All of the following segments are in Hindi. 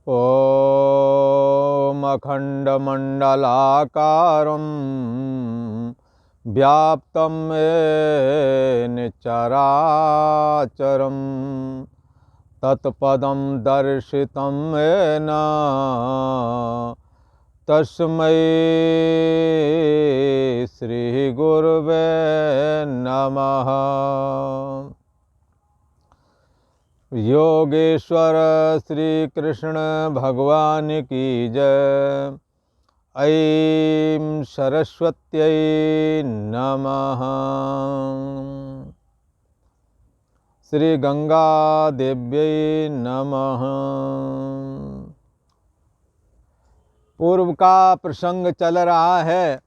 ॐ अखण्डमण्डलाकारं व्याप्तं येन चराचरं तत्पदं दर्शितं येन तस्मै श्रीगुरुवे नमः। योगेश्वर श्री कृष्ण भगवान की जय। ऐं सरस्वत्यै नमः। श्री गंगा देव्यै नमः। पूर्व का प्रसंग चल रहा है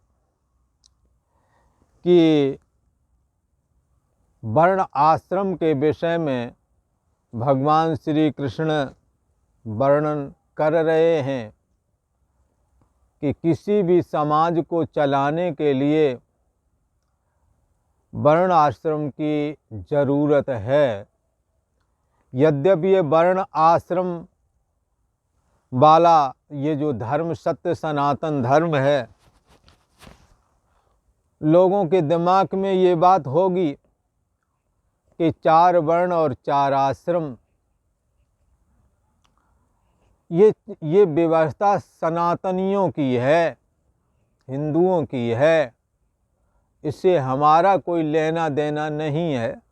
कि वर्ण आश्रम के विषय में भगवान श्री कृष्ण वर्णन कर रहे हैं कि किसी भी समाज को चलाने के लिए वर्ण आश्रम की ज़रूरत है। यद्यपि ये वर्ण आश्रम वाला ये जो धर्म सत्य सनातन धर्म है, लोगों के दिमाग में ये बात होगी कि 4 वर्ण और 4 आश्रम, ये व्यवस्था सनातनियों की है, हिंदुओं की है, इससे हमारा कोई लेना देना नहीं है।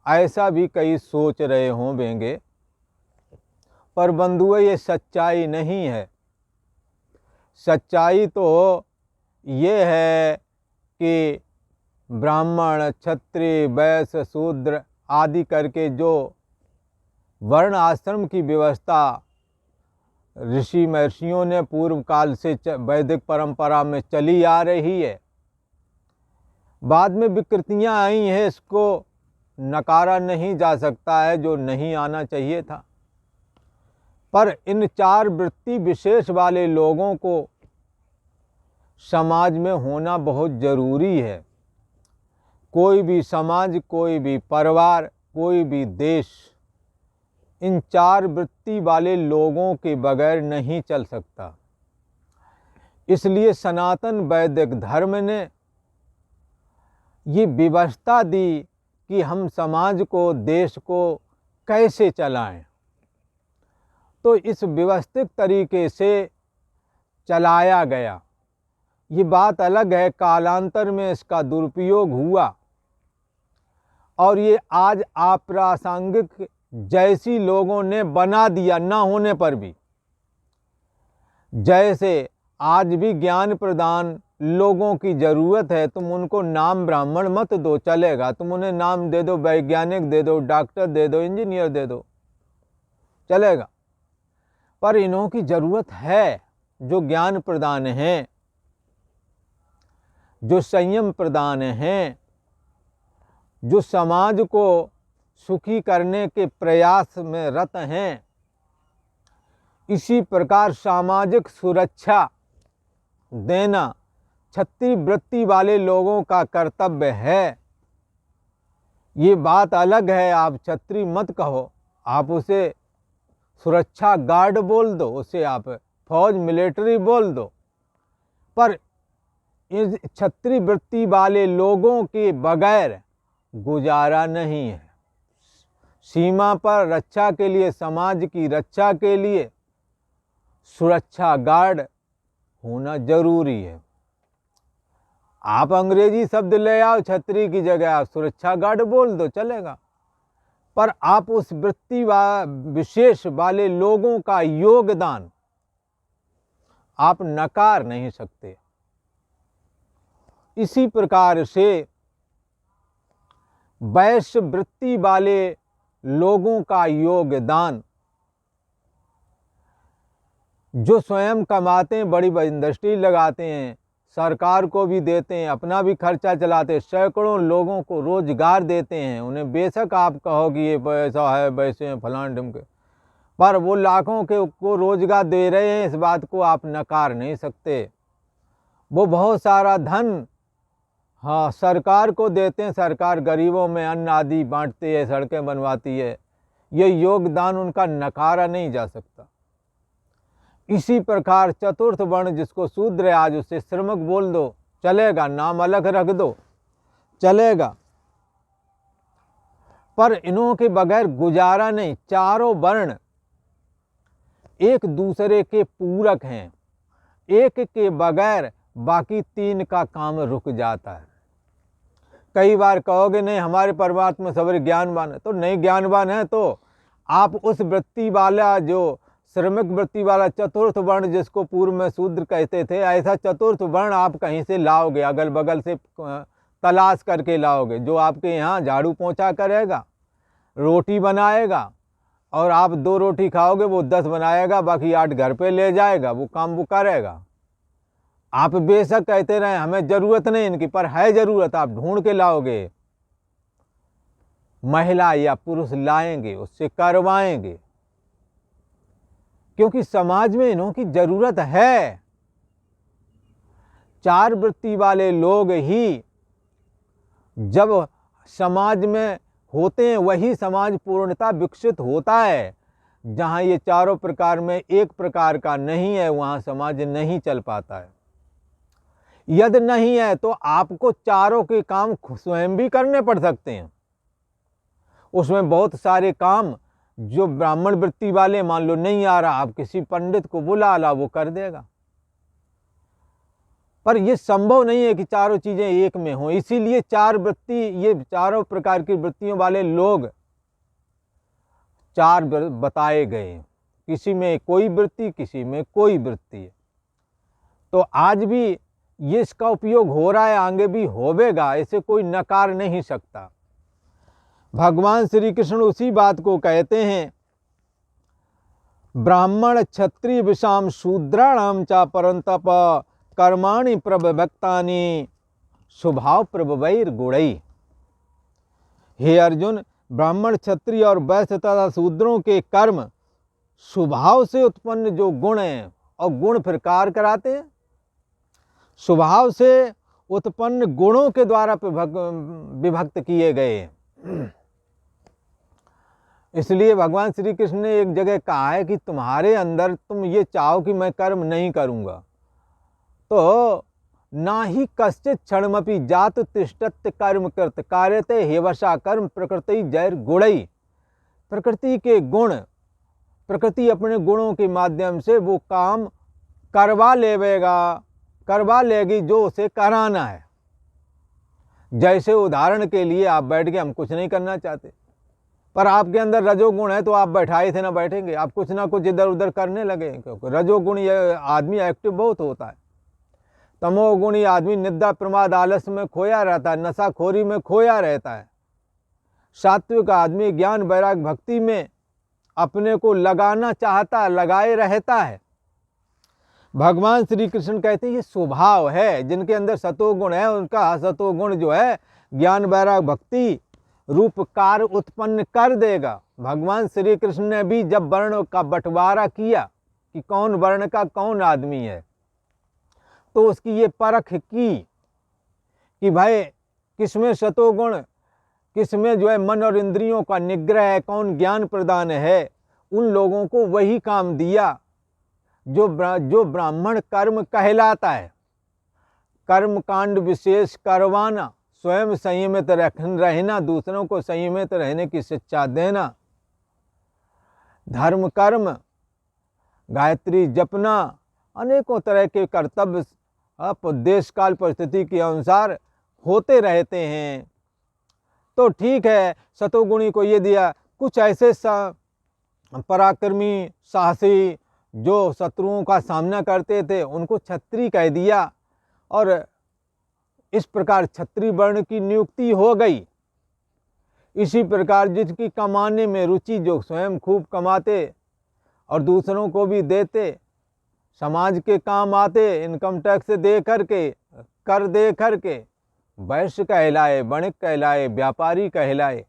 ऐसा भी कई सोच रहे होंगे, पर बंधुओं ये सच्चाई नहीं है। सच्चाई तो ये है कि ब्राह्मण क्षत्रिय वैश्य शूद्र आदि करके जो वर्ण आश्रम की व्यवस्था ऋषि महर्षियों ने पूर्व काल से वैदिक परंपरा में चली आ रही है, बाद में विकृतियां आई हैं, इसको नकारा नहीं जा सकता है, जो नहीं आना चाहिए था। पर इन 4 वृत्ति विशेष वाले लोगों को समाज में होना बहुत ज़रूरी है। कोई भी समाज, कोई भी परिवार, कोई भी देश इन 4 वृत्ति वाले लोगों के बगैर नहीं चल सकता। इसलिए सनातन वैदिक धर्म ने ये व्यवस्था दी कि हम समाज को, देश को कैसे चलाएं। तो इस व्यवस्थित तरीके से चलाया गया। ये बात अलग है, कालांतर में इसका दुरुपयोग हुआ और ये आज अप्रासंगिक जैसी लोगों ने बना दिया, ना होने पर भी। जैसे आज भी ज्ञान प्रदान लोगों की ज़रूरत है, तुम उनको नाम ब्राह्मण मत दो, चलेगा। तुम उन्हें नाम दे दो, वैज्ञानिक दे दो, डॉक्टर दे दो, इंजीनियर दे दो, चलेगा। पर इन्हों की ज़रूरत है जो ज्ञान प्रदान हैं, जो संयम प्रदान हैं, जो समाज को सुखी करने के प्रयास में रत हैं। इसी प्रकार सामाजिक सुरक्षा देना क्षत्रिय वृत्ति वाले लोगों का कर्तव्य है। ये बात अलग है, आप क्षत्रिय मत कहो, आप उसे सुरक्षा गार्ड बोल दो, उसे आप फौज मिलिट्री बोल दो, पर इस क्षत्रिय वृत्ति वाले लोगों के बगैर गुजारा नहीं है। सीमा पर रक्षा के लिए, समाज की रक्षा के लिए सुरक्षा गार्ड होना जरूरी है। आप अंग्रेजी शब्द ले आओ क्षत्रिय की जगह, आप सुरक्षा गार्ड बोल दो, चलेगा। पर आप उस वृत्ति विशेष वाले लोगों का योगदान आप नकार नहीं सकते। इसी प्रकार से वैश्य वृत्ति वाले लोगों का योगदान, जो स्वयं कमाते हैं, बड़ी बड़ी इंडस्ट्री लगाते हैं, सरकार को भी देते हैं, अपना भी खर्चा चलाते हैं, सैकड़ों लोगों को रोजगार देते हैं। उन्हें बेशक आप कहो कि ये पैसा है, वैसे हैं, फलान ढिमके, पर वो लाखों को रोजगार दे रहे हैं, इस बात को आप नकार नहीं सकते। वो बहुत सारा धन हाँ सरकार को देते हैं, सरकार गरीबों में अन्न आदि बांटती है, सड़कें बनवाती है, ये योगदान उनका नकारा नहीं जा सकता। इसी प्रकार चतुर्थ वर्ण जिसको शूद्र है, आज उससे श्रमक बोल दो चलेगा, नाम अलग रख दो चलेगा, पर इन्हों के बगैर गुजारा नहीं। चारों वर्ण एक दूसरे के पूरक हैं, एक के बगैर बाकी तीन का काम रुक जाता है। कई बार कहोगे नहीं हमारे परमात्मा सबरे ज्ञानवान है, तो नहीं ज्ञानवान है तो आप उस वृत्ति वाला, जो श्रमिक वृत्ति वाला चतुर्थ वर्ण जिसको पूर्व में शूद्र कहते थे, ऐसा चतुर्थ वर्ण आप कहीं से लाओगे, अगल बगल से तलाश करके लाओगे। जो आपके यहाँ झाड़ू पोंछा करेगा, रोटी बनाएगा, और आप 2 रोटी खाओगे, वो 10 बनाएगा, बाकी 8 घर पे ले जाएगा, वो काम वो करेगा। आप बेशक कहते रहे हमें जरूरत नहीं इनकी, पर है जरूरत, आप ढूंढ के लाओगे। महिला या पुरुष लाएंगे, उससे करवाएंगे, क्योंकि समाज में इन्हों की जरूरत है। 4 वृत्ति वाले लोग ही जब समाज में होते हैं, वही समाज पूर्णता विकसित होता है। जहाँ ये चारों प्रकार में एक प्रकार का नहीं है, वहाँ समाज नहीं चल पाता है। यदि नहीं है तो आपको चारों के काम स्वयं भी करने पड़ सकते हैं। उसमें बहुत सारे काम जो ब्राह्मण वृत्ति वाले, मान लो नहीं आ रहा, आप किसी पंडित को बुला ला, वो कर देगा। पर यह संभव नहीं है कि चारों चीजें एक में हों, इसीलिए 4 वृत्ति, ये चारों प्रकार की वृत्तियों वाले लोग 4 बताए गए, किसी में कोई वृत्ति, किसी में कोई वृत्ति। तो आज भी ये इसका उपयोग हो रहा है, आगे भी होवेगा, इसे कोई नकार नहीं सकता। भगवान श्री कृष्ण उसी बात को कहते हैं, ब्राह्मण क्षत्रिय विषाम शूद्राणाम चा परंतप कर्माणि प्रभक्तानि स्वभाव प्रभवैर गुणै। हे अर्जुन, ब्राह्मण क्षत्रिय और वैश्य तथा शूद्रों के कर्म स्वभाव से उत्पन्न जो गुण हैं, और गुण फिर कार्य कराते हैं, स्वभाव से उत्पन्न गुणों के द्वारा विभक्त किए गए हैं। इसलिए भगवान श्री कृष्ण ने एक जगह कहा है कि तुम्हारे अंदर तुम ये चाहो कि मैं कर्म नहीं करूंगा, तो ना ही कश्चित क्षणमपि जात तिष्ठत् कर्म कृत कार्यते हेवशा कर्म प्रकृति जैर गुणै। प्रकृति के गुण, प्रकृति अपने गुणों के माध्यम से वो काम करवा लेगी जो उसे कराना है। जैसे उदाहरण के लिए आप बैठ के, हम कुछ नहीं करना चाहते, पर आपके अंदर रजोगुण है, तो आप बैठाए थे ना बैठेंगे, आप कुछ ना कुछ इधर उधर करने लगे, क्योंकि रजोगुण ये आदमी एक्टिव बहुत होता है। तमोगुणी आदमी निद्रा प्रमाद आलस में खोया रहता है, नशाखोरी में खोया रहता है। सात्विक आदमी ज्ञान वैराग भक्ति में अपने को लगाना चाहता, लगाए रहता है। भगवान श्री कृष्ण कहते हैं ये स्वभाव है, जिनके अंदर सतोगुण है, उनका सतोगुण जो है ज्ञान वैराग भक्ति रूप कार्य उत्पन्न कर देगा। भगवान श्री कृष्ण ने भी जब वर्ण का बंटवारा किया कि कौन वर्ण का कौन आदमी है, तो उसकी ये परख की कि भाई किसमें सतोगुण, किसमें जो है मन और इंद्रियों का निग्रह है, कौन ज्ञान प्रदान है, उन लोगों को वही काम दिया जो ब्राह्मण कर्म कहलाता है। कर्म कांड विशेष करवाना, स्वयं संयमित रहना, दूसरों को संयमित रहने की शिक्षा देना, धर्म कर्म, गायत्री जपना, अनेकों तरह के कर्तव्य देश काल परिस्थिति के अनुसार होते रहते हैं। तो ठीक है, सतोगुणी को ये दिया, कुछ ऐसे पराक्रमी साहसी जो शत्रुओं का सामना करते थे उनको क्षत्रिय कह दिया, और इस प्रकार क्षत्रिय वर्ण की नियुक्ति हो गई। इसी प्रकार जिसकी कमाने में रुचि, जो स्वयं खूब कमाते और दूसरों को भी देते, समाज के काम आते, इनकम टैक्स दे करके, कर दे करके, वैश्य कहलाए, वणिक कहलाए, व्यापारी कहलाए।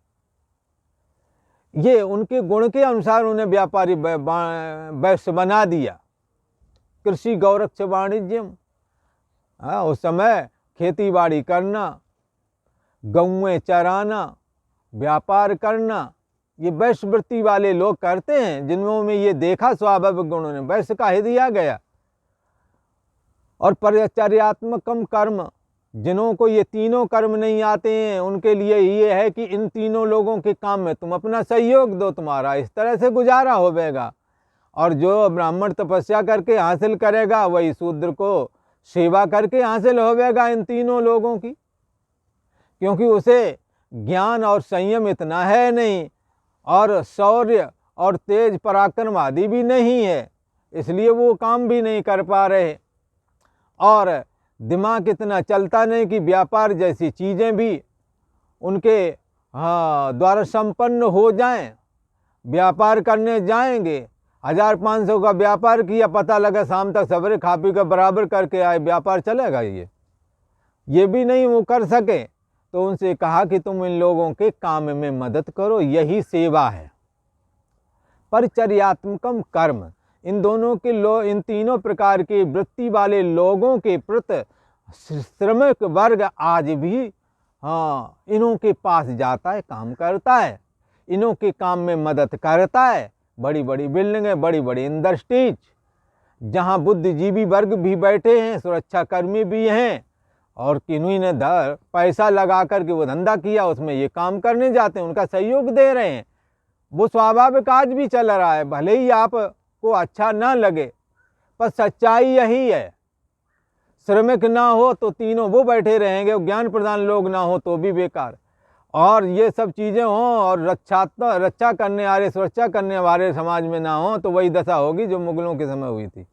ये उनके गुण के अनुसार उन्हें व्यापारी वैश्य बना दिया। कृषि गौरक्ष वाणिज्यम, उस समय खेती बाड़ी करना, गौएं चराना, व्यापार करना, ये वैश्य वृत्ति वाले लोग करते हैं, जिनमें ये देखा स्वाभाविक गुणों ने, वैश्य कह दिया गया। और परिचर्यात्मकम कर्म, जिन्हों को ये तीनों कर्म नहीं आते हैं, उनके लिए ये है कि इन तीनों लोगों के काम में तुम अपना सहयोग दो, तुम्हारा इस तरह से गुजारा होवेगा। और जो ब्राह्मण तपस्या करके हासिल करेगा, वही शूद्र को सेवा करके हासिल होवेगा इन तीनों लोगों की, क्योंकि उसे ज्ञान और संयम इतना है नहीं, और शौर्य और तेज पराक्रम आदि भी नहीं है, इसलिए वो काम भी नहीं कर पा रहे। और दिमाग इतना चलता नहीं कि व्यापार जैसी चीज़ें भी उनके द्वारा संपन्न हो जाएं। व्यापार करने जाएंगे, 1500 का व्यापार किया, पता लगा शाम तक सवेरे खा पी का बराबर करके आए, व्यापार चलेगा? ये भी नहीं वो कर सके। तो उनसे कहा कि तुम इन लोगों के काम में मदद करो, यही सेवा है। परिचर्यात्मकम कर्म, इन दोनों के इन तीनों प्रकार के वृत्ति वाले लोगों के प्रति श्रमिक वर्ग आज भी इन्हों के पास जाता है, काम करता है, इन्हों के काम में मदद करता है। बड़ी बड़ी बिल्डिंगें, बड़ी बड़ी इंडस्ट्रीज, जहाँ बुद्धिजीवी वर्ग भी बैठे हैं, सुरक्षाकर्मी भी हैं, और किन्हीं ने पैसा लगा करके वो धंधा किया, उसमें ये काम करने जाते हैं, उनका सहयोग दे रहे हैं। वो स्वाभाविक आज भी चल रहा है, भले ही आपको अच्छा ना लगे, पर सच्चाई यही है। श्रमिक ना हो तो तीनों वो बैठे रहेंगे, ज्ञान प्रदान लोग ना हो तो भी बेकार। और ये सब चीज़ें हों और रक्षा करने वाले, सुरक्षा करने वाले समाज में ना हो, तो वही दशा होगी जो मुगलों के समय हुई थी।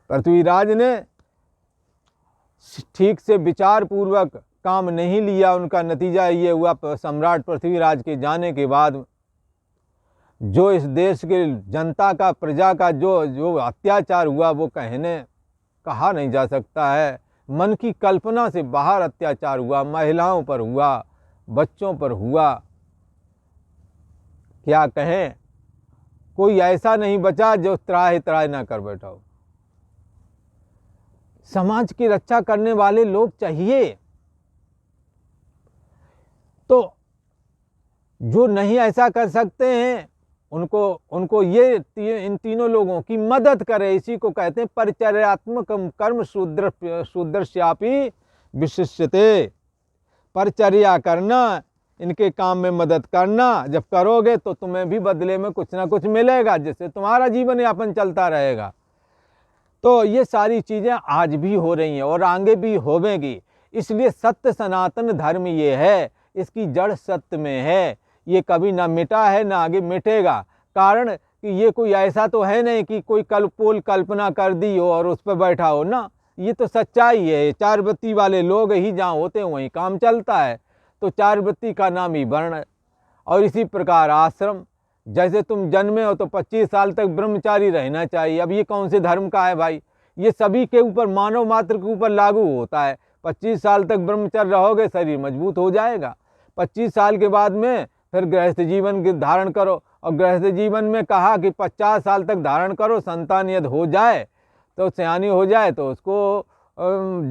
पृथ्वीराज ने ठीक से विचार पूर्वक काम नहीं लिया, उनका नतीजा ये हुआ, सम्राट पृथ्वीराज के जाने के बाद जो इस देश के जनता का, प्रजा का जो अत्याचार हुआ, वो कहा नहीं जा सकता है। मन की कल्पना से बाहर अत्याचार हुआ, महिलाओं पर हुआ, बच्चों पर हुआ, क्या कहें। कोई ऐसा नहीं बचा जो त्राहि त्राहि ना कर बैठा हो। समाज की रक्षा करने वाले लोग चाहिए। तो जो नहीं ऐसा कर सकते हैं, उनको ये इन तीनों लोगों की मदद करे। इसी को कहते हैं परिचर्यात्मक कर्म शूद्रस्यापि विशिष्यते। परिचर्या करना, इनके काम में मदद करना, जब करोगे तो तुम्हें भी बदले में कुछ ना कुछ मिलेगा, जिससे तुम्हारा जीवन यापन चलता रहेगा। तो ये सारी चीज़ें आज भी हो रही हैं और आगे भी होवेंगी। इसलिए सत्य सनातन धर्म ये है, इसकी जड़ सत्य में है, ये कभी ना मिटा है ना आगे मिटेगा। कारण कि ये कोई ऐसा तो है नहीं कि कोई कल्पना कर दी हो और उस पर बैठा हो ना, ये तो सच्चाई है। चार वृत्ति वाले लोग ही जहाँ होते हैं वहीं काम चलता है। तो चार वृत्ति का नाम ही वर्ण है। और इसी प्रकार आश्रम, जैसे तुम जन्मे हो तो 25 साल तक ब्रह्मचारी रहना चाहिए। अब ये कौन से धर्म का है भाई? ये सभी के ऊपर, मानव मात्र के ऊपर लागू होता है। 25 साल तक ब्रह्मचर्य रहोगे, शरीर मजबूत हो जाएगा। 25 साल के बाद में फिर गृहस्थ जीवन धारण करो। और गृहस्थ जीवन में कहा कि 50 साल तक धारण करो, संतान यदि हो जाए तो सयानी हो जाए तो उसको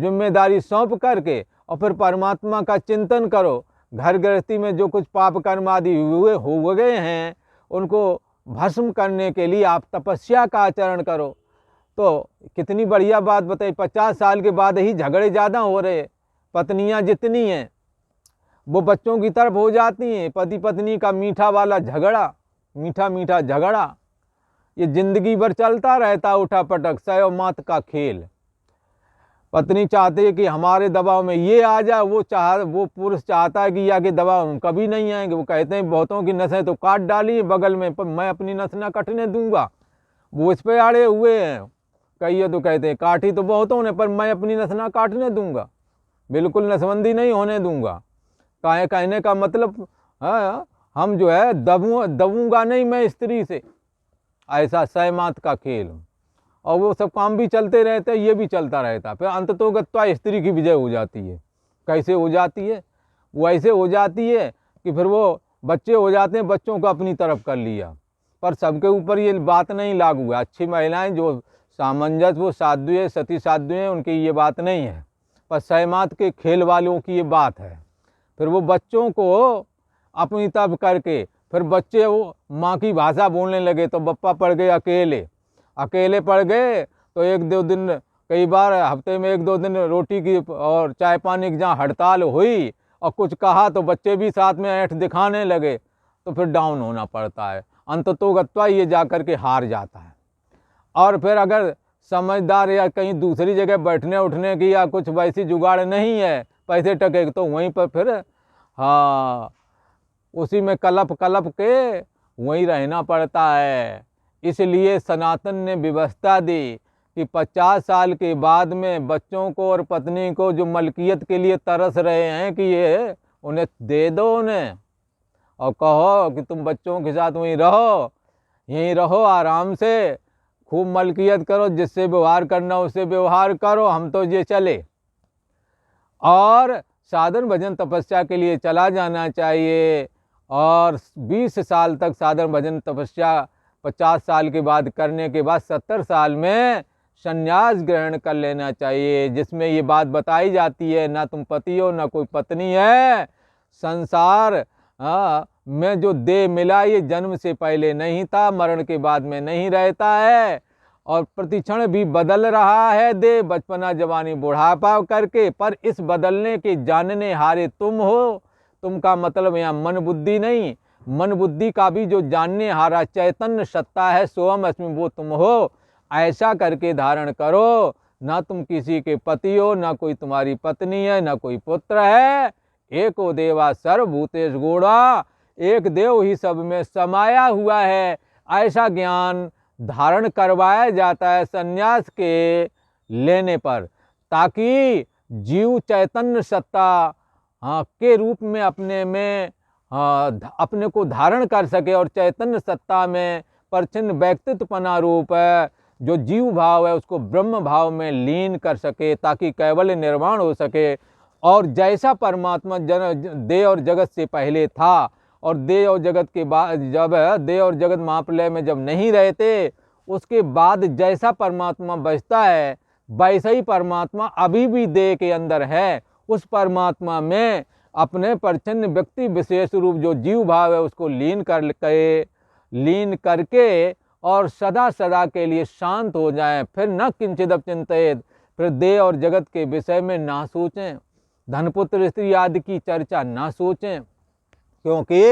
जिम्मेदारी सौंप करके और फिर परमात्मा का चिंतन करो। घर गृहस्थी में जो कुछ पाप कर्म आदि हो गए हैं, उनको भस्म करने के लिए आप तपस्या का आचरण करो। तो कितनी बढ़िया बात बताई। 50 साल के बाद ही झगड़े ज़्यादा हो रहे। पत्नियां जितनी हैं वो बच्चों की तरफ हो जाती हैं। पति पत्नी का मीठा वाला झगड़ा, मीठा मीठा झगड़ा, ये जिंदगी भर चलता रहता, उठा पटक, सयो मात का खेल। पत्नी चाहती है कि हमारे दबाव में ये आ जाए, वो पुरुष चाहता है कि या के दबाव में कभी नहीं आएंगे। वो कहते हैं बहुतों की नसें तो काट डाली बगल में, पर मैं अपनी नस ना कटने दूंगा। वो इस पे अड़े हुए हैं। कहिए तो कहते हैं काटी तो बहुतों ने, पर मैं अपनी नस ना काटने दूंगा, बिल्कुल नसबंदी नहीं होने दूंगा। कहने का मतलब हम जो है दबूंगा नहीं मैं स्त्री से, ऐसा सहमात का खेल। और वो सब काम भी चलते रहते हैं, ये भी चलता रहता। फिर अंततोगत्वा स्त्री की विजय हो जाती है। कैसे हो जाती है? वो ऐसे हो जाती है कि फिर वो बच्चे हो जाते हैं, बच्चों को अपनी तरफ कर लिया। पर सबके ऊपर ये बात नहीं लागू है। अच्छी महिलाएं जो सामंजस्य, वो साध्वी है, सती साध्वी है, उनकी ये बात नहीं है। पर सहमात के खेल वालों की ये बात है। फिर वो बच्चों को अपनी तरफ करके फिर बच्चे वो माँ की भाषा बोलने लगे तो बप्पा पड़ गए अकेले। अकेले पड़ गए तो एक दो दिन, कई बार हफ्ते में एक दो दिन रोटी की और चाय पानी की जहाँ हड़ताल हुई और कुछ कहा तो बच्चे भी साथ में ऐंठ दिखाने लगे, तो फिर डाउन होना पड़ता है। अंततोगत्वा ये जा कर के हार जाता है। और फिर अगर समझदार या कहीं दूसरी जगह बैठने उठने की या कुछ वैसी जुगाड़ नहीं है पैसे टके, तो वहीं पर फिर हाँ उसी में कलप कलप के वहीं रहना पड़ता है। इसलिए सनातन ने व्यवस्था दी कि 50 साल के बाद में बच्चों को और पत्नी को जो मलकियत के लिए तरस रहे हैं कि ये उन्हें दे दो उन्हें, और कहो कि तुम बच्चों के साथ यहीं रहो आराम से, खूब मलकियत करो, जिससे व्यवहार करना उससे व्यवहार करो, हम तो ये चले। और साधन भजन तपस्या के लिए चला जाना चाहिए। और 20 साल तक साधन भजन तपस्या 50 साल के बाद करने के बाद 70 साल में संन्यास ग्रहण कर लेना चाहिए, जिसमें ये बात बताई जाती है ना तुम पति हो ना कोई पत्नी है। संसार में जो देह मिला ये जन्म से पहले नहीं था, मरण के बाद में नहीं रहता है, और प्रतिक्षण भी बदल रहा है देह, बचपना जवानी बुढ़ापा करके। पर इस बदलने के जानने हारे तुम हो। तुम का मतलब यहाँ मन बुद्धि नहीं, मन बुद्धि का भी जो जानने हारा चैतन्य सत्ता है, सोहम अस्मि, वो तुम हो। ऐसा करके धारण करो। ना तुम किसी के पति हो, ना कोई तुम्हारी पत्नी है, ना कोई पुत्र है। एको देवा सर्वभूतेषु गूढ़ा, एक देव ही सब में समाया हुआ है। ऐसा ज्ञान धारण करवाया जाता है संन्यास के लेने पर, ताकि जीव चैतन्य सत्ता के रूप में अपने को धारण कर सके, और चैतन्य सत्ता में परिच्छिन्न व्यक्तित्वपना रूप जो जीव भाव है उसको ब्रह्म भाव में लीन कर सके, ताकि कैवल्य निर्माण हो सके। और जैसा परमात्मा देह और जगत से पहले था, और देह और जगत के बाद, जब देह और जगत महाप्रलय में जब नहीं रहते, उसके बाद जैसा परमात्मा बचता है वैसा ही परमात्मा अभी भी देह के अंदर है। उस परमात्मा में अपने परिच्छिन्न व्यक्ति विशेष रूप जो जीव भाव है उसको लीन करके और सदा सदा के लिए शांत हो जाएं। फिर न किंचित चिंतित, फिर देह और जगत के विषय में ना सोचें, धनपुत्र स्त्री आदि की चर्चा ना सोचें, क्योंकि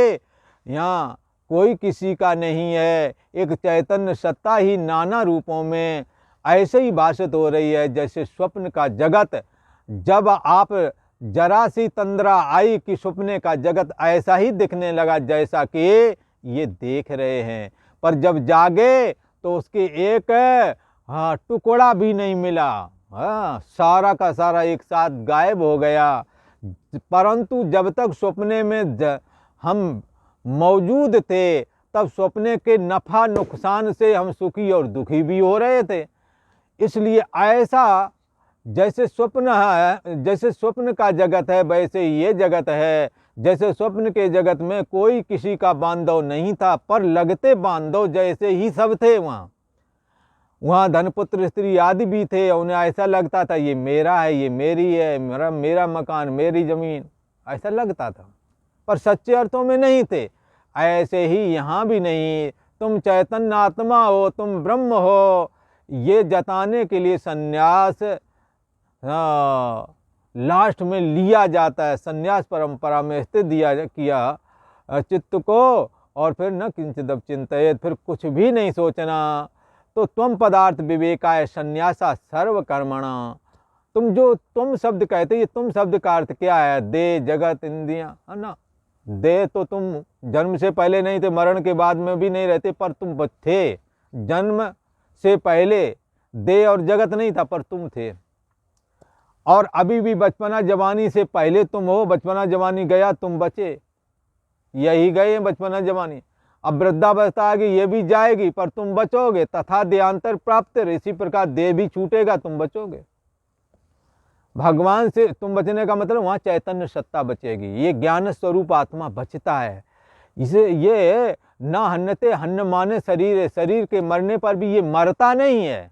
यहाँ कोई किसी का नहीं है। एक चैतन्य सत्ता ही नाना रूपों में ऐसे ही भाषित हो रही है, जैसे स्वप्न का जगत। जब आप जरा सी तंद्रा आई कि सपने का जगत ऐसा ही दिखने लगा जैसा कि ये देख रहे हैं, पर जब जागे तो उसके एक टुकड़ा भी नहीं मिला। सारा का सारा एक साथ गायब हो गया। परंतु जब तक सपने में हम मौजूद थे, तब सपने के नफा नुकसान से हम सुखी और दुखी भी हो रहे थे। इसलिए ऐसा जैसे स्वप्न है, जैसे स्वप्न का जगत है वैसे ये जगत है। जैसे स्वप्न के जगत में कोई किसी का बांधव नहीं था, पर लगते बांधव जैसे ही सब थे। वहाँ धनपुत्र स्त्री आदि भी थे, उन्हें ऐसा लगता था ये मेरा है, ये मेरी है, मेरा मकान, मेरी ज़मीन, ऐसा लगता था, पर सच्चे अर्थों में नहीं थे। ऐसे ही यहाँ भी नहीं। तुम चैतन्य आत्मा हो, तुम ब्रह्म हो, ये जताने के लिए संन्यास लास्ट में लिया जाता है। संन्यास परंपरा में स्थित किया चित्त को, और फिर न किंचित चिंतित, फिर कुछ भी नहीं सोचना। तो त्वम पदार्थ विवेकाय संन्यासा सर्व कर्मणा। तुम शब्द कहते, ये तुम शब्द का अर्थ क्या है? देह जगत इंद्रियां, है ना। देह तो तुम जन्म से पहले नहीं थे, मरण के बाद में भी नहीं रहते, पर तुम थे। जन्म से पहले देह और जगत नहीं था, पर तुम थे। और अभी भी बचपना जवानी से पहले तुम हो। बचपना जवानी गया, तुम बचे, यही गए बचपना जवानी। अब वृद्धावस्था आ गई, ये भी जाएगी, पर तुम बचोगे। तथा देहांतर प्राप्त, इसी प्रकार देह भी छूटेगा, तुम बचोगे। भगवान से तुम बचने का मतलब वहाँ चैतन्य सत्ता बचेगी। ये ज्ञान स्वरूप आत्मा बचता है। इसे ये न हन्नते हन्न माने शरीर है, शरीर के मरने पर भी ये मरता नहीं है,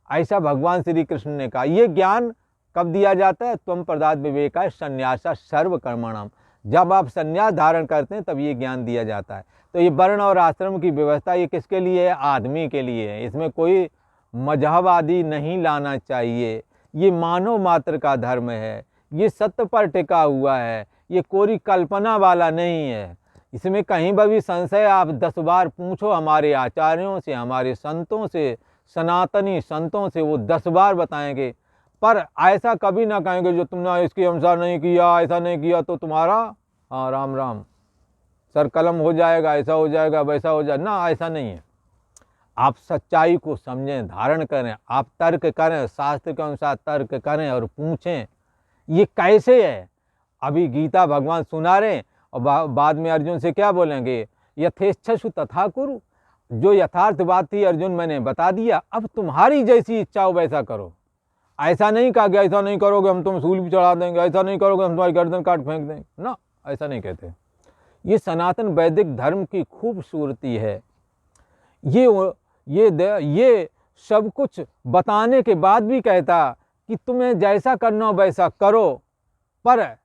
ऐसा भगवान श्री कृष्ण ने कहा। ये ज्ञान कब दिया जाता है? त्वम पदार्थ विवेकाय संन्यासा सर्व कर्मणाम। जब आप संन्यास धारण करते हैं तब ये ज्ञान दिया जाता है। तो ये वर्ण और आश्रम की व्यवस्था ये किसके लिए है? आदमी के लिए है। इसमें कोई मजहब आदि नहीं लाना चाहिए। ये मानव मात्र का धर्म है, ये सत्य पर टिका हुआ है, ये कोई कल्पना वाला नहीं है। इसमें कहीं पर भी संशय आप 10 बार पूछो हमारे आचार्यों से, हमारे संतों से, सनातनी संतों से, वो 10 बार बताएंगे। पर ऐसा कभी ना कहेंगे जो तुमने इसके अनुसार नहीं किया, ऐसा नहीं किया तो तुम्हारा हाँ राम राम सर कलम हो जाएगा, ऐसा हो जाएगा, वैसा हो जाएगा ना, ऐसा नहीं है। आप सच्चाई को समझें, धारण करें, आप तर्क करें, शास्त्र के अनुसार तर्क करें और पूछें ये कैसे है। अभी गीता भगवान सुना रहे और बाद में अर्जुन से क्या बोलेंगे? यथेच्छसु तथा कुरु। जो यथार्थ बात थी अर्जुन मैंने बता दिया, अब तुम्हारी जैसी इच्छा हो वैसा करो। ऐसा नहीं कहा कि ऐसा नहीं करोगे हम तुम सूली भी चढ़ा देंगे, ऐसा नहीं करोगे हम तुम्हारी गर्दन काट फेंक देंगे ना, ऐसा नहीं कहते। ये सनातन वैदिक धर्म की खूबसूरती है। ये सब कुछ बताने के बाद भी कहता कि तुम्हें जैसा करना हो वैसा करो, पर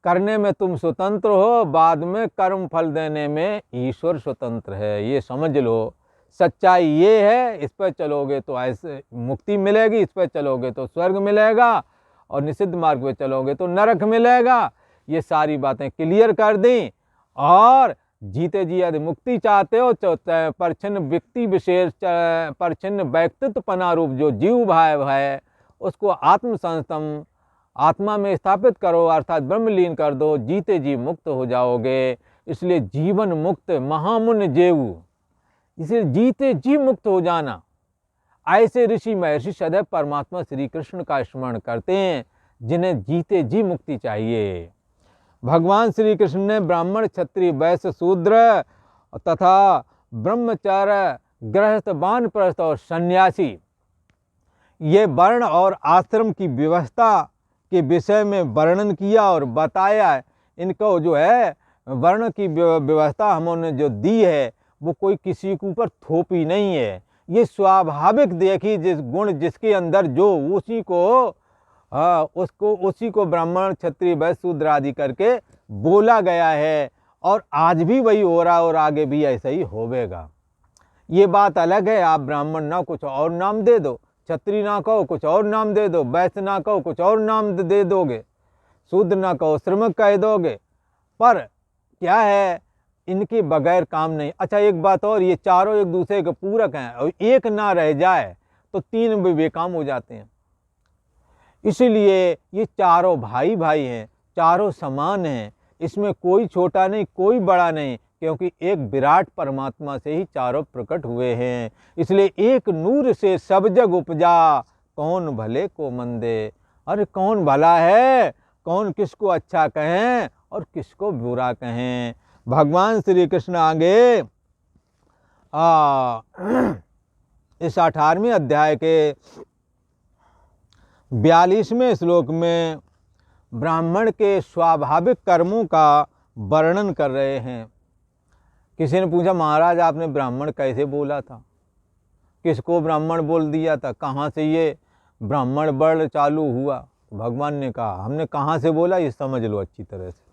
करने में तुम स्वतंत्र हो, बाद में कर्म फल देने में ईश्वर स्वतंत्र है। ये समझ लो, सच्चाई ये है। इस पर चलोगे तो ऐसे मुक्ति मिलेगी, इस पर चलोगे तो स्वर्ग मिलेगा, और निषिद्ध मार्ग पे चलोगे तो नरक मिलेगा। ये सारी बातें क्लियर कर दी। और जीते जी यदि मुक्ति चाहते हो तो परछिन्न व्यक्ति विशेष, परछिन्न व्यक्तित्व पनारूप जो जीव भाव है उसको आत्मसंस्तम आत्मा में स्थापित करो, अर्थात ब्रह्मलीन कर दो, जीते जी मुक्त हो जाओगे। इसलिए जीवन मुक्त महामुन जेऊ, इसलिए जीते जी मुक्त हो जाना। ऐसे ऋषि महर्षि सदैव परमात्मा श्री कृष्ण का स्मरण करते हैं जिन्हें जीते जी मुक्ति चाहिए। भगवान श्री कृष्ण ने ब्राह्मण, क्षत्रिय, वैश्य, शूद्र तथा ब्रह्मचार्य, गृहस्थ, वानप्रस्थ और सन्यासी, ये वर्ण और आश्रम की व्यवस्था के विषय में वर्णन किया और बताया। इनको जो है वर्ण की व्यवस्था हमने जो दी है वो कोई किसी के ऊपर थोपी नहीं है। ये स्वाभाविक देखी, जिस गुण जिसके अंदर जो उसी को ब्राह्मण, क्षत्रिय, वैश्य, शूद्र आदि करके बोला गया है। और आज भी वही हो रहा और आगे भी ऐसा ही होवेगा। ये बात अलग है, आप ब्राह्मण ना कुछ और नाम दे दो, क्षत्रिय ना कहो कुछ और नाम दे दो, वैश्य ना कहो कुछ और नाम दे दोगे, शूद्र ना कहो श्रमिक कह दोगे, पर क्या है इनके बगैर काम नहीं। अच्छा एक बात और, ये चारों एक दूसरे के पूरक हैं और एक ना रह जाए तो तीन भी बेकाम हो जाते हैं। इसलिए ये चारों भाई भाई हैं, चारों समान हैं, इसमें कोई छोटा नहीं कोई बड़ा नहीं, क्योंकि एक विराट परमात्मा से ही चारों प्रकट हुए हैं। इसलिए एक नूर से सब जग उपजा, कौन भले को मंदे। अरे कौन भला है, कौन किसको अच्छा कहें और किसको बुरा कहें। भगवान श्री कृष्ण आगे इस 18वें अध्याय के 42वें श्लोक में ब्राह्मण के स्वाभाविक कर्मों का वर्णन कर रहे हैं। किसी ने पूछा महाराज आपने ब्राह्मण कैसे बोला था, किसको ब्राह्मण बोल दिया था, कहाँ से ये ब्राह्मण वर्ण चालू हुआ? भगवान ने कहा हमने कहाँ से बोला ये समझ लो अच्छी तरह से।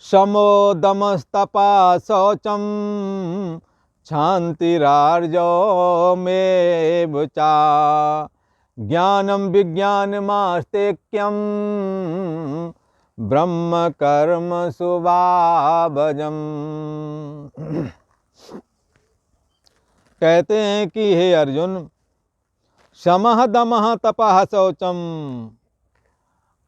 समो दमस्तपा शौचम शांतिरार्जो में बुचा, ज्ञानम विज्ञानमास्तेक्यम ब्रह्म कर्म सुभाभजम। कहते हैं कि हे अर्जुन, समः दमः तपः शौचम,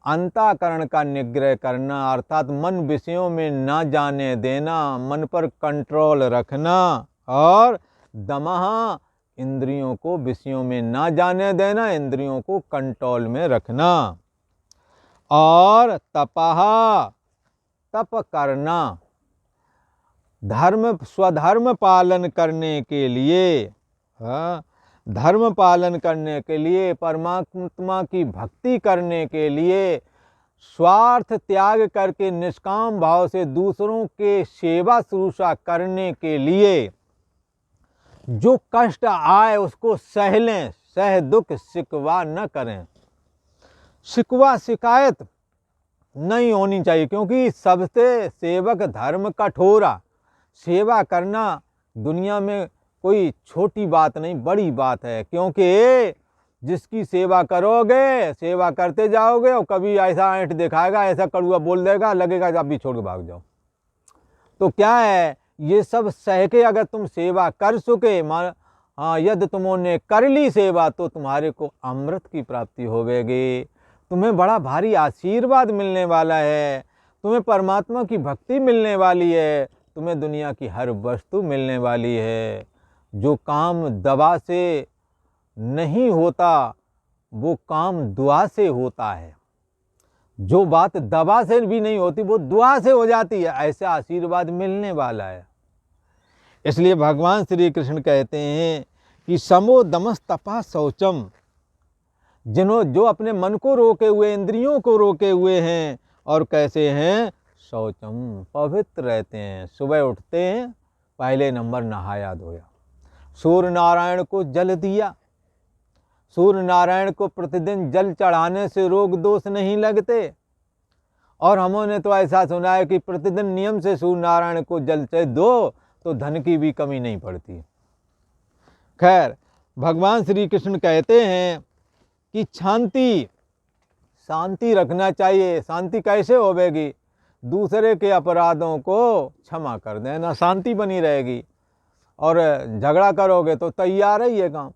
अंतःकरण का निग्रह करना अर्थात मन विषयों में ना जाने देना, मन पर कंट्रोल रखना, और दमः इंद्रियों को विषयों में ना जाने देना, इंद्रियों को कंट्रोल में रखना, और तपः तप करना, धर्म स्वधर्म पालन करने के लिए, धर्म पालन करने के लिए, परमात्मा की भक्ति करने के लिए, स्वार्थ त्याग करके निष्काम भाव से दूसरों के सेवा शुश्रूषा करने के लिए, जो कष्ट आए उसको सह लें, सह दुख शिकवा न करें। शिकवा शिकायत नहीं होनी चाहिए, क्योंकि सबसे सेवक धर्म कठोरा। सेवा करना दुनिया में कोई छोटी बात नहीं, बड़ी बात है, क्योंकि जिसकी सेवा करोगे, सेवा करते जाओगे और कभी ऐसा ऐंठ दिखाएगा, ऐसा कड़ुआ बोल देगा, लगेगा कि आप भी छोड़ के भाग जाओ। तो क्या है, ये सब सह के अगर तुम सेवा कर सके, हाँ, यदि तुमने कर ली सेवा तो तुम्हारे को अमृत की प्राप्ति होवेगी, तुम्हें बड़ा भारी आशीर्वाद मिलने वाला है, तुम्हें परमात्मा की भक्ति मिलने वाली है, तुम्हें दुनिया की हर वस्तु मिलने वाली है। जो काम दवा से नहीं होता वो काम दुआ से होता है, जो बात दवा से भी नहीं होती वो दुआ से हो जाती है, ऐसा आशीर्वाद मिलने वाला है। इसलिए भगवान श्री कृष्ण कहते हैं कि समो दमस तपा शौचम, जो अपने मन को रोके हुए, इंद्रियों को रोके हुए हैं, और कैसे हैं, शौचम, पवित्र रहते हैं। सुबह उठते हैं, पहले नंबर नहाया धोया, सूर्य नारायण को जल दिया। सूर्य नारायण को प्रतिदिन जल चढ़ाने से रोग दोष नहीं लगते, और हमने तो ऐसा सुना है कि प्रतिदिन नियम से सूर्य नारायण को जल दो तो धन की भी कमी नहीं पड़ती। खैर, भगवान श्री कृष्ण कहते हैं कि शांति रखना चाहिए। शांति कैसे होवेगी, दूसरे के अपराधों को क्षमा कर देना, शांति बनी रहेगी। और झगड़ा करोगे तो तैयार है ये काम,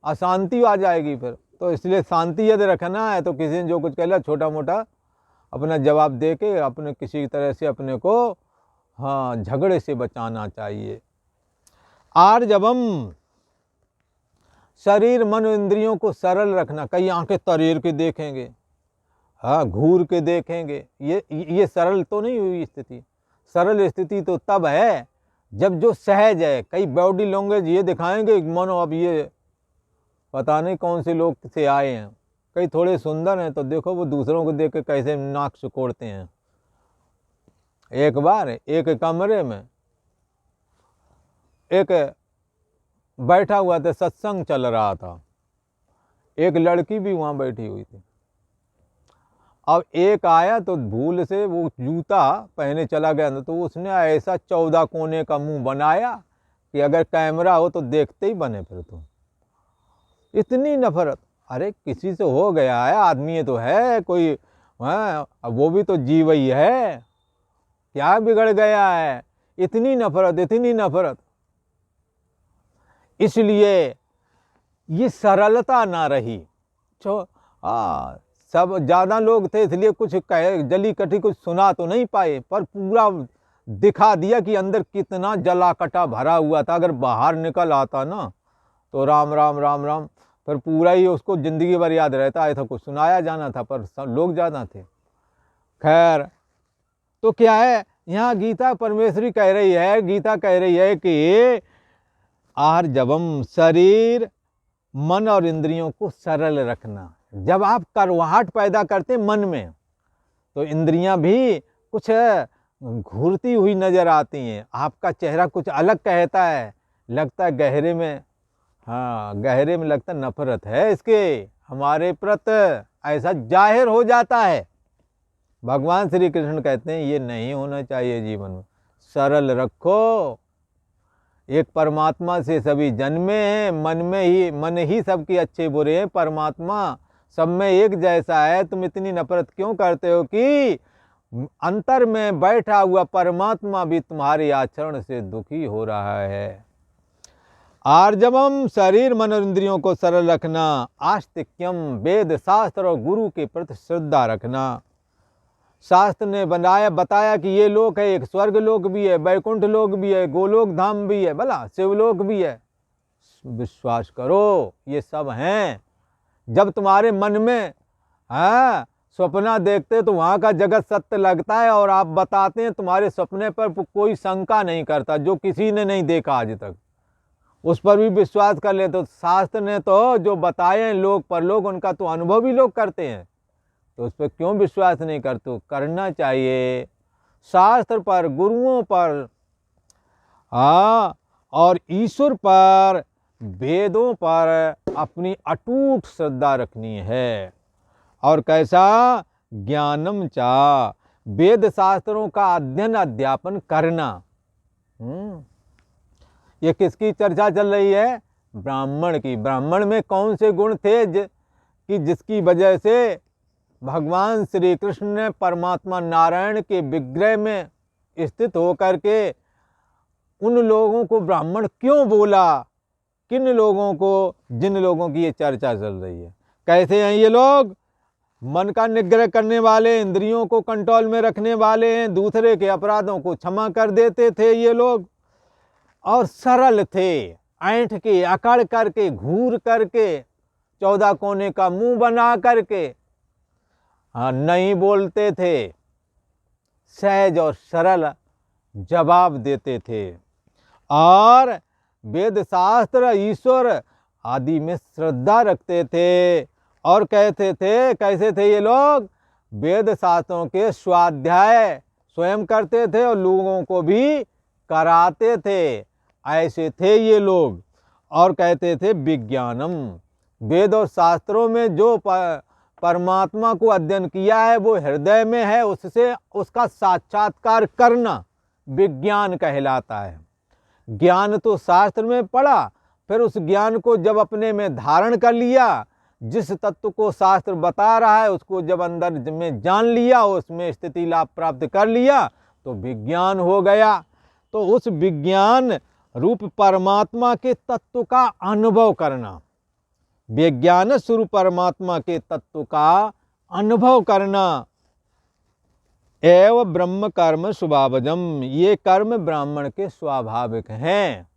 अशांति आ जाएगी फिर। तो इसलिए शांति यदि रखना है तो किसी ने जो कुछ कहला छोटा मोटा अपना जवाब दे के अपने किसी तरह से अपने को, हाँ, झगड़े से बचाना चाहिए। आर्जवम, शरीर मन इंद्रियों को सरल रखना। कई आंखें तरेर के देखेंगे, हाँ, घूर के देखेंगे, ये सरल तो नहीं हुई स्थिति। सरल स्थिति तो तब है जब जो सहज है। कई बॉडी लैंग्वेज ये दिखाएंगे मानो अब ये पता नहीं कौन से लोग से आए हैं। कई थोड़े सुंदर हैं तो देखो वो दूसरों को देख के कैसे नाक सिकोड़ते हैं। एक बार एक कमरे में एक बैठा हुआ था, सत्संग चल रहा था, एक लड़की भी वहाँ बैठी हुई थी। अब एक आया तो भूल से वो जूता पहने चला गया, तो उसने ऐसा 14 कोने का मुंह बनाया कि अगर कैमरा हो तो देखते ही बने। फिर तो इतनी नफरत, अरे किसी से हो गया है, आदमी तो है कोई, हाँ, वो भी तो जीव ही है, क्या बिगड़ गया है, इतनी नफरत, इतनी नफरत। इसलिए ये सरलता ना रही। सब ज़्यादा लोग थे इसलिए कुछ जली कटी कुछ सुना तो नहीं पाए, पर पूरा दिखा दिया कि अंदर कितना जला कटा भरा हुआ था। अगर बाहर निकल आता ना तो राम राम राम राम, फिर पूरा ही उसको ज़िंदगी भर याद रहता। ऐसा कुछ सुनाया जाना था पर लोग ज़्यादा थे। खैर, तो क्या है, यहाँ गीता परमेश्वरी कह रही है, गीता कह रही है कि आर्जवम, शरीर मन और इंद्रियों को सरल रखना। जब आप करवाहट पैदा करते मन में तो इंद्रियां भी कुछ घूरती हुई नजर आती हैं, आपका चेहरा कुछ अलग कहता है, लगता है गहरे में, हाँ, गहरे में लगता नफरत है इसके हमारे प्रति, ऐसा जाहिर हो जाता है। भगवान श्री कृष्ण कहते हैं ये नहीं होना चाहिए जीवन में। सरल रखो। एक परमात्मा से सभी जन्मे हैं, मन ही सबके अच्छे बुरे हैं, परमात्मा सब में एक जैसा है। तुम इतनी नफरत क्यों करते हो कि अंतर में बैठा हुआ परमात्मा भी तुम्हारे आचरण से दुखी हो रहा है। आर्जवम, शरीर मन और इंद्रियों को सरल रखना। आस्तिक्यम, वेद शास्त्र और गुरु के प्रति श्रद्धा रखना। शास्त्र ने बताया कि ये लोक है, एक स्वर्ग लोक भी है, वैकुंठ लोक भी है, गोलोक धाम भी है, भला शिवलोक भी है। विश्वास करो ये सब हैं। जब तुम्हारे मन में सपना देखते तो वहाँ का जगत सत्य लगता है, और आप बताते हैं तुम्हारे सपने पर कोई शंका नहीं करता, जो किसी ने नहीं देखा आज तक उस पर भी विश्वास कर ले। तो शास्त्र ने तो जो बताए हैं लोक परलोक, उनका तो अनुभव भी लोग करते हैं, तो उस पर क्यों विश्वास नहीं करते? करना चाहिए। शास्त्र पर, गुरुओं पर, और ईश्वर पर, वेदों पर अपनी अटूट श्रद्धा रखनी है। और कैसा, ज्ञानम चा, वेद शास्त्रों का अध्ययन अध्यापन करना। ये किसकी चर्चा चल रही है? ब्राह्मण की। ब्राह्मण में कौन से गुण थे कि जिसकी वजह से भगवान श्री कृष्ण ने परमात्मा नारायण के विग्रह में स्थित होकर के उन लोगों को ब्राह्मण क्यों बोला? किन लोगों को? जिन लोगों की ये चर्चा चल रही है। कैसे हैं ये लोग? मन का निग्रह करने वाले, इंद्रियों को कंट्रोल में रखने वाले हैं, दूसरे के अपराधों को क्षमा कर देते थे ये लोग, और सरल थे। ऐंठ के, अकड़ करके, घूर करके, 14 कोने का मुंह बना करके नहीं बोलते थे, सहज और सरल जवाब देते थे, और वेद शास्त्र, ईश्वर आदि में श्रद्धा रखते थे। और कहते थे, कैसे थे ये लोग? वेद शास्त्रों के स्वाध्याय स्वयं करते थे और लोगों को भी कराते थे। ऐसे थे ये लोग। और कहते थे विज्ञानम, वेद और शास्त्रों में जो परमात्मा को अध्ययन किया है वो हृदय में है, उससे उसका साक्षात्कार करना विज्ञान कहलाता है। ज्ञान तो शास्त्र में पढ़ा, फिर उस ज्ञान को जब अपने में धारण कर लिया, जिस तत्व को शास्त्र बता रहा है उसको जब अंदर में जान लिया, उसमें स्थिति लाभ प्राप्त कर लिया, तो विज्ञान हो गया। तो उस विज्ञान रूप परमात्मा के तत्व का अनुभव करना, विज्ञान स्वरूप परमात्मा के तत्व का अनुभव करना। एव ब्रह्म कर्म स्वभावजम, ये कर्म ब्राह्मण के स्वाभाविक हैं।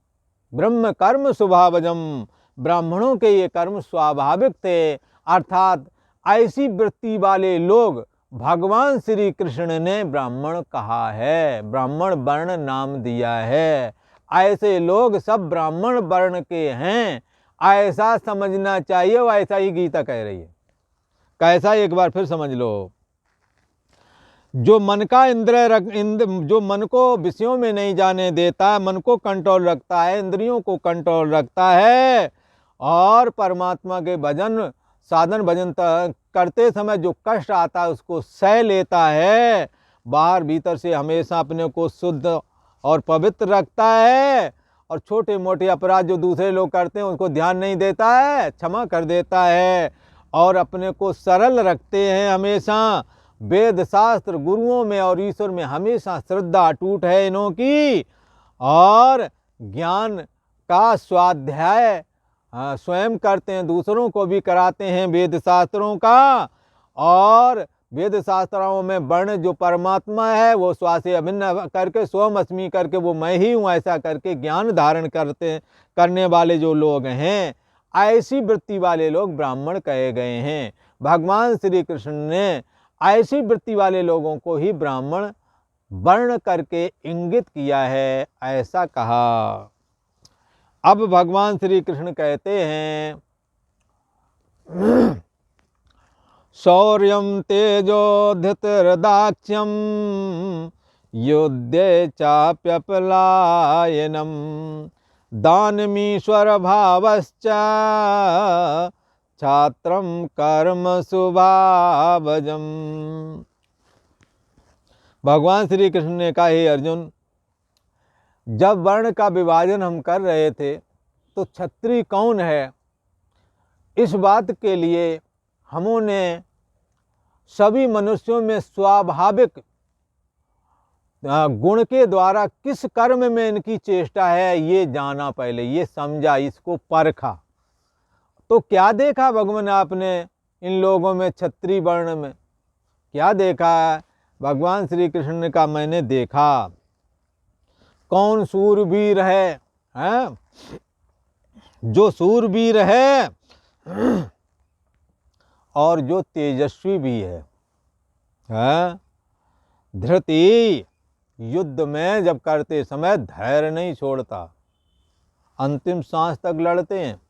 ब्रह्म कर्म स्वभावजम, ब्राह्मणों के ये कर्म स्वाभाविक थे। अर्थात ऐसी वृत्ति वाले लोग भगवान श्री कृष्ण ने ब्राह्मण कहा है, ब्राह्मण वर्ण नाम दिया है। ऐसे लोग सब ब्राह्मण वर्ण के हैं, ऐसा समझना चाहिए। और ऐसा ही गीता कह रही है। कैसा? एक बार फिर समझ लो। जो मन का जो मन को विषयों में नहीं जाने देता, मन को कंट्रोल रखता है, इंद्रियों को कंट्रोल रखता है, और परमात्मा के भजन साधन भजन करते समय जो कष्ट आता है उसको सह लेता है, बाहर भीतर से हमेशा अपने को शुद्ध और पवित्र रखता है, और छोटे मोटे अपराध जो दूसरे लोग करते हैं उसको ध्यान नहीं देता है, क्षमा कर देता है, और अपने को सरल रखते हैं हमेशा। वेद शास्त्र, गुरुओं में और ईश्वर में हमेशा श्रद्धा अटूट है इन्हों की, और ज्ञान का स्वाध्याय स्वयं करते हैं, दूसरों को भी कराते हैं वेद शास्त्रों का। और वेद शास्त्रों में वर्ण जो परमात्मा है वो स्व से अभिन्न करके, स्वम अस्मि करके, वो मैं ही हूँ ऐसा करके ज्ञान धारण करने वाले जो लोग हैं, ऐसी वृत्ति वाले लोग ब्राह्मण कहे गए हैं। भगवान श्री कृष्ण ने ऐसी वृत्ति वाले लोगों को ही ब्राह्मण वर्ण करके इंगित किया है, ऐसा कहा। अब भगवान श्री कृष्ण कहते हैं, शौर्यम तेजो धृतर्दाक्ष्यम युद्धे चाप्यपलायनम दानमीश्वर भावश्च छात्रम कर्म सुभावजम। भगवान श्री कृष्ण ने कहा, हे अर्जुन, जब वर्ण का विभाजन हम कर रहे थे तो क्षत्रिय कौन है, इस बात के लिए हमने सभी मनुष्यों में स्वाभाविक गुण के द्वारा किस कर्म में इनकी चेष्टा है ये जाना, पहले ये समझा, इसको परखा। तो क्या देखा भगवान आपने इन लोगों में, क्षत्रिय वर्ण में क्या देखा? भगवान श्री कृष्ण का मैंने देखा कौन सूरवीर है, जो सूरवीर है और जो तेजस्वी भी है। धृति युद्ध में जब करते समय धैर्य नहीं छोड़ता, अंतिम सांस तक लड़ते हैं।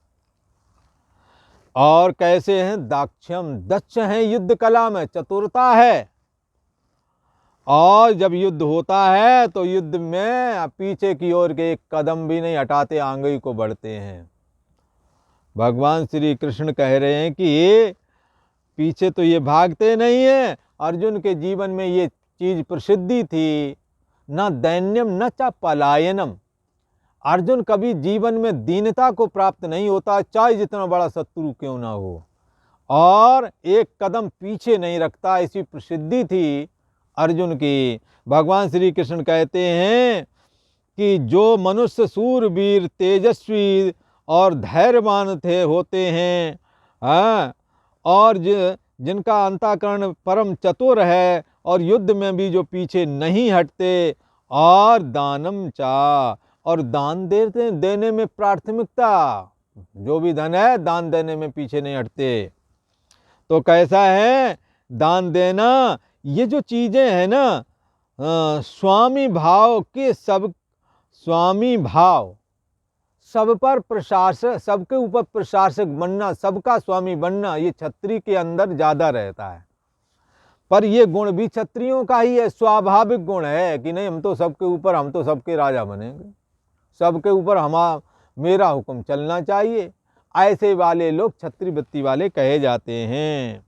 और कैसे हैं? दाक्ष्यम, दक्ष हैं युद्ध कला में, चतुरता है। और जब युद्ध होता है तो युद्ध में पीछे की ओर के एक कदम भी नहीं हटाते, आगे को बढ़ते हैं। भगवान श्री कृष्ण कह रहे हैं कि ये पीछे तो ये भागते नहीं हैं, अर्जुन के जीवन में ये चीज़ प्रसिद्धि थी, न दैन्यम न च पलायनम। अर्जुन कभी जीवन में दीनता को प्राप्त नहीं होता, चाहे जितना बड़ा शत्रु क्यों ना हो, और एक कदम पीछे नहीं रखता, ऐसी प्रसिद्धि थी अर्जुन की। भगवान श्री कृष्ण कहते हैं कि जो मनुष्य सूरवीर, तेजस्वी और धैर्यवान होते हैं, हाँ, और जिनका अंतःकरण परम चतुर है और युद्ध में भी जो पीछे नहीं हटते, और दानम चा, और दान देने में प्राथमिकता, जो भी धन है दान देने में पीछे नहीं हटते। तो कैसा है दान देना? ये जो चीज़ें हैं ना, स्वामी भाव के, सब स्वामी भाव, सब पर प्रशासक, सबके ऊपर प्रशासक बनना, सबका स्वामी बनना, ये क्षत्रिय के अंदर ज़्यादा रहता है। पर ये गुण भी क्षत्रियों का ही है, स्वाभाविक गुण है कि नहीं, हम तो सबके ऊपर, हम तो सबके राजा बनेंगे, सबके ऊपर मेरा हुक्म चलना चाहिए। ऐसे वाले लोग क्षत्रिय वृत्ति वाले कहे जाते हैं।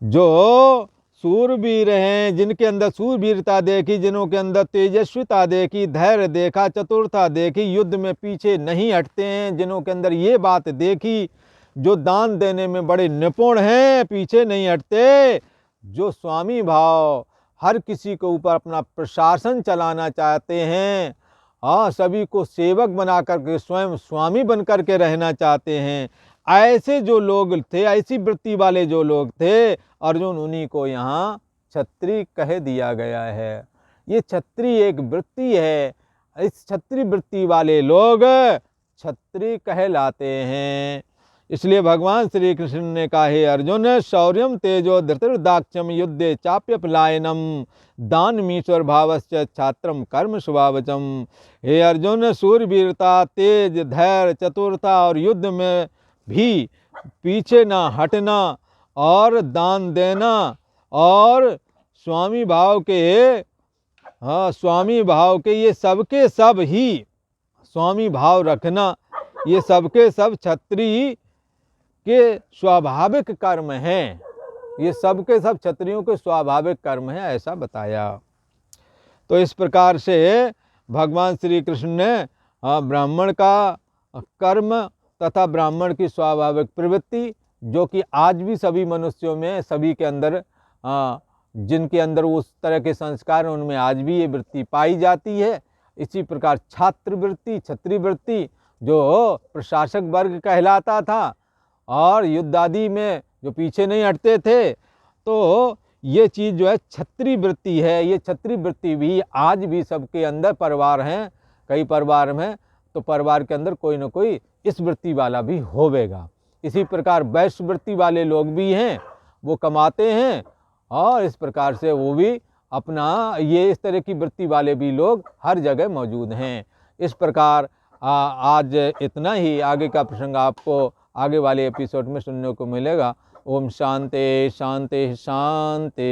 जो सूरवीर हैं, जिनके अंदर सूरवीरता देखी, जिनों के अंदर तेजस्विता देखी, धैर्य देखा, चतुरता देखी, युद्ध में पीछे नहीं हटते हैं, जिनों के अंदर ये बात देखी, जो दान देने में बड़े निपुण हैं, पीछे नहीं हटते, जो स्वामी भाव, हर किसी के ऊपर अपना प्रशासन चलाना चाहते हैं, हाँ, सभी को सेवक बना करके स्वयं स्वामी बन करके रहना चाहते हैं, ऐसे जो लोग थे, ऐसी वृत्ति वाले जो लोग थे, अर्जुन उन्हीं को यहाँ क्षत्रिय कह दिया गया है। ये क्षत्रिय एक वृत्ति है, इस क्षत्रिय वृत्ति वाले लोग क्षत्रिय कहलाते हैं। इसलिए भगवान श्री कृष्ण ने कहा, हे अर्जुन, शौर्यम तेजो धृतिर्दाक्ष्यम युद्धे चाप्यपलायनम दानमीश्वर भावस्य छात्रम कर्म स्वभावचम। हे अर्जुन, सूरवीरता, तेज, धैर्य, चतुरता और युद्ध में भी पीछे ना हटना, और दान देना, और स्वामी भाव के, हाँ, स्वामी भाव के, ये सबके सब ही स्वामी भाव रखना, ये सबके सब क्षत्रिय के स्वाभाविक कर्म हैं। ये सबके सब क्षत्रियों के स्वाभाविक कर्म हैं, ऐसा बताया। तो इस प्रकार से भगवान श्री कृष्ण ने ब्राह्मण का कर्म तथा ब्राह्मण की स्वाभाविक प्रवृत्ति, जो कि आज भी सभी मनुष्यों में, सभी के अंदर, जिनके अंदर उस तरह के संस्कार हैं, उनमें आज भी ये वृत्ति पाई जाती है। इसी प्रकार छात्र वृत्ति, क्षत्रिय वृत्ति, जो प्रशासक वर्ग कहलाता था और युद्ध आदि में जो पीछे नहीं हटते थे, तो ये चीज़ जो है क्षत्रिय वृत्ति है। ये क्षत्रिय वृत्ति भी आज भी सबके अंदर, परिवार हैं कई परिवार में, तो परिवार के अंदर कोई ना कोई इस वृत्ति वाला भी होवेगा। इसी प्रकार वैश्य वृत्ति वाले लोग भी हैं, वो कमाते हैं, और इस प्रकार से वो भी अपना, ये इस तरह की वृत्ति वाले भी लोग हर जगह मौजूद हैं। इस प्रकार आज इतना ही। आगे का प्रसंग आपको आगे वाले एपिसोड में सुनने को मिलेगा। ओम शांति शांति शांति।